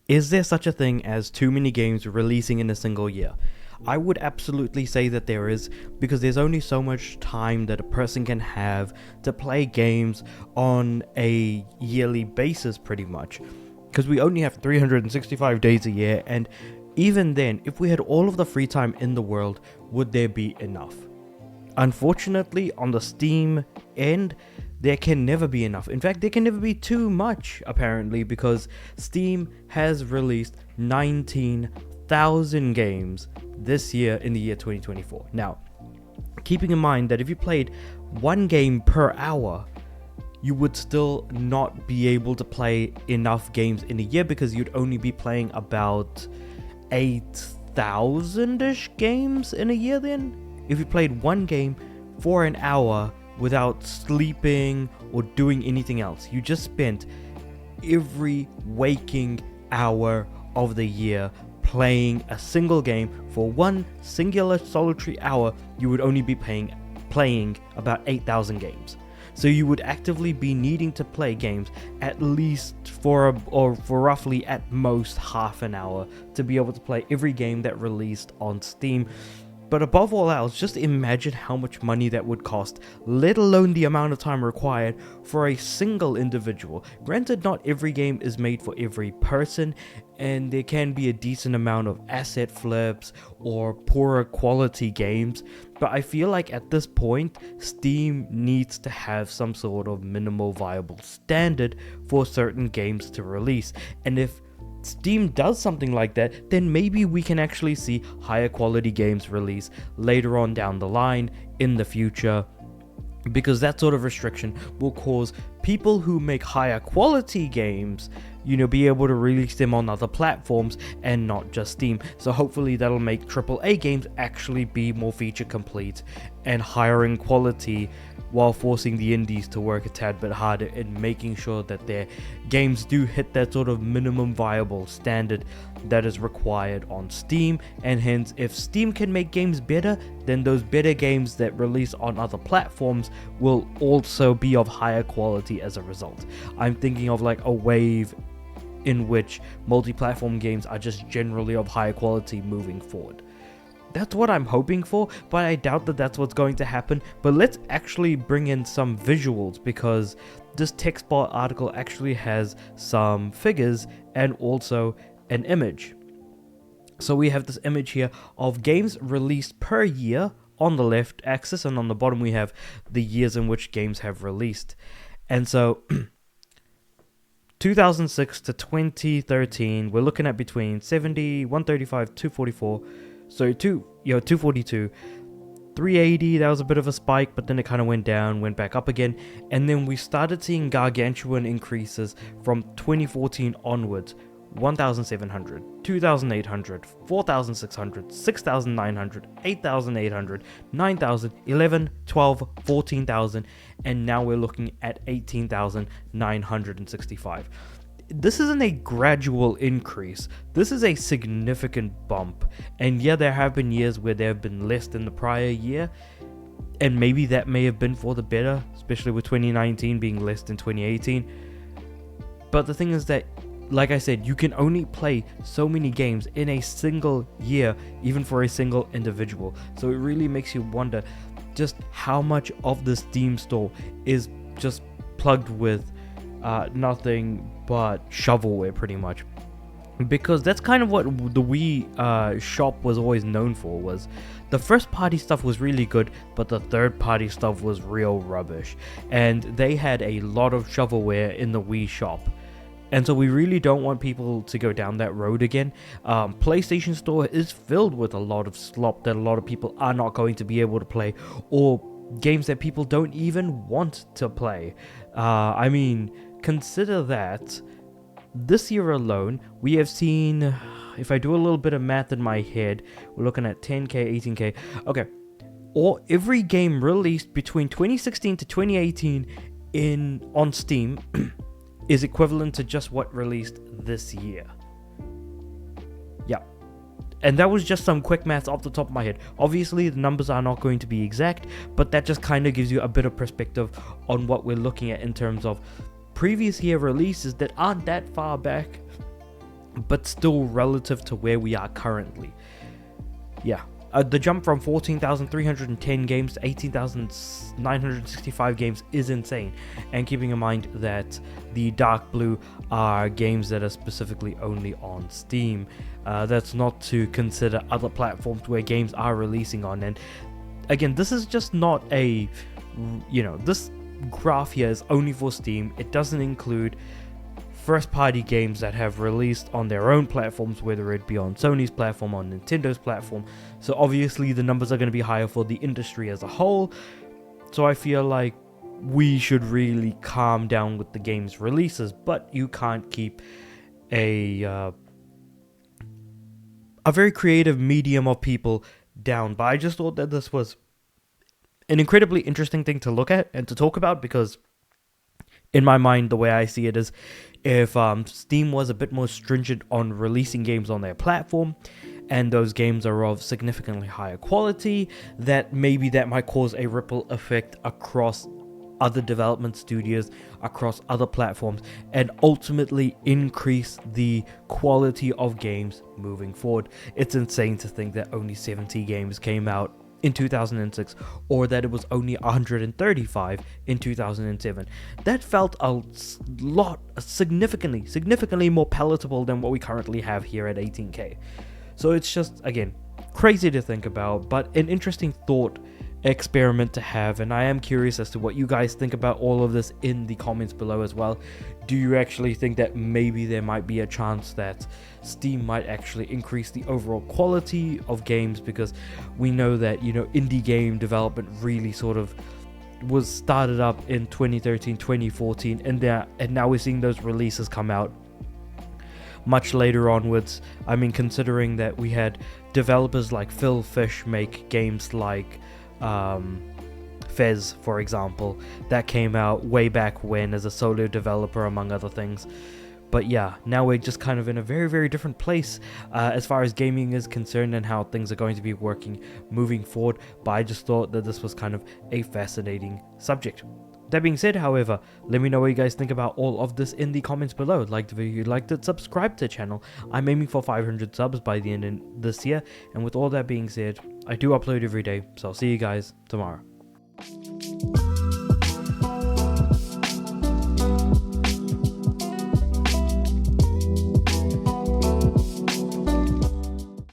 Is there such a thing as too many games releasing in a single year? I would absolutely say that there is, because there's only so much time that a person can have to play games on a yearly basis, pretty much. Because we only have 365 days a year, and even then, if we had all of the free time in the world, would there be enough? Unfortunately, on the Steam end, there can never be enough. In fact, there can never be too much, apparently, because Steam has released 19,000 games this year in the year 2024. Now, keeping in mind that if you played one game per hour, you would still not be able to play enough games in a year because you'd only be playing about 8,000-ish games in a year then. If you played one game for an hour without sleeping or doing anything else, you just spent every waking hour of the year playing a single game for one singular solitary hour, you would only be playing about 8,000 games. So you would actively be needing to play games at least for roughly at most half an hour to be able to play every game that released on Steam. But above all else, just imagine how much money that would cost, let alone the amount of time required for a single individual. Granted, not every game is made for every person, and there can be a decent amount of asset flips or poorer quality games, but I feel like at this point, Steam needs to have some sort of minimal viable standard for certain games to release. And if Steam does something like that, then maybe we can actually see higher quality games release later on down the line in the future, because that sort of restriction will cause people who make higher quality games, be able to release them on other platforms and not just Steam. So hopefully that'll make AAA games actually be more feature complete and higher in quality, while forcing the indies to work a tad bit harder in making sure that their games do hit that sort of minimum viable standard that is required on Steam. And hence, if Steam can make games better, then those better games that release on other platforms will also be of higher quality as a result. I'm thinking of like a wave in which multi-platform games are just generally of higher quality moving forward. That's what I'm hoping for, but I doubt that that's what's going to happen. But let's actually bring in some visuals, because this TechSpot article actually has some figures and also an image. So we have this image here of games released per year on the left axis, and on the bottom we have the years in which games have released. And so 2006 to 2013, we're looking at between 70, 135, 244. So 242, 380, that was a bit of a spike, but then it kind of went down, went back up again, and then we started seeing gargantuan increases from 2014 onwards. 1,700, 2,800, 4,600, 6,900, 8,800, 9,000, 11, 12, 14,000, and now we're looking at 18,965. This isn't a gradual increase. This is a significant bump. And yeah, there have been years where there have been less than the prior year, and maybe that may have been for the better, especially with 2019 being less than 2018. But the thing is that, like I said, you can only play so many games in a single year, even for a single individual. So it really makes you wonder just how much of the Steam store is just plugged with nothing but shovelware, pretty much. Because that's kind of what the Wii shop was always known for. Was the first party stuff was really good, but the third party stuff was real rubbish. And they had a lot of shovelware in the Wii shop. And so we really don't want people to go down that road again. PlayStation Store is filled with a lot of slop that a lot of people are not going to be able to play, or games that people don't even want to play. I mean, consider that this year alone, we have seen, if I do a little bit of math in my head, we're looking at 10k, 18k. Okay, or every game released between 2016 to 2018 on Steam is equivalent to just what released this year. Yeah. And that was just some quick maths off the top of my head. Obviously, the numbers are not going to be exact, but that just kind of gives you a bit of perspective on what we're looking at in terms of previous year releases that aren't that far back. but still relative to where we are currently. Yeah. The jump from 14,310 games to 18,965 games is insane. And keeping in mind that the dark blue are games that are specifically only on Steam. That's not to consider other platforms where games are releasing on. And again, this is just not a, this graph here is only for Steam. It doesn't include first-party games that have released on their own platforms, whether it be on Sony's platform, on Nintendo's platform. So obviously the numbers are going to be higher for the industry as a whole. So I feel like we should really calm down with the game's releases, but you can't keep a very creative medium of people down. But I just thought that this was an incredibly interesting thing to look at and to talk about, because in my mind, the way I see it is, if Steam was a bit more stringent on releasing games on their platform, and those games are of significantly higher quality, that might cause a ripple effect across other development studios, across other platforms, and ultimately increase the quality of games moving forward. It's insane to think that only 70 games came out in 2006, or that it was only 135 in 2007. That felt significantly more palatable than what we currently have here at 18K. So it's just, again, crazy to think about, but an interesting thought experiment to have, and I am curious as to what you guys think about all of this in the comments below as well. Do you actually think that maybe there might be a chance that Steam might actually increase the overall quality of games? Because we know that, indie game development really sort of was started up in 2013, 2014, and now we're seeing those releases come out much later onwards. I mean, considering that we had developers like Phil Fish make games like Fez, for example, that came out way back when as a solo developer, among other things. But yeah, now we're just kind of in a very, very different place as far as gaming is concerned and how things are going to be working moving forward. But I just thought that this was kind of a fascinating subject. That being said, however, let me know what you guys think about all of this in the comments below. Like the video if you liked it, subscribe to the channel. I'm aiming for 500 subs by the end of this year. And with all that being said, I do upload every day, so I'll see you guys tomorrow.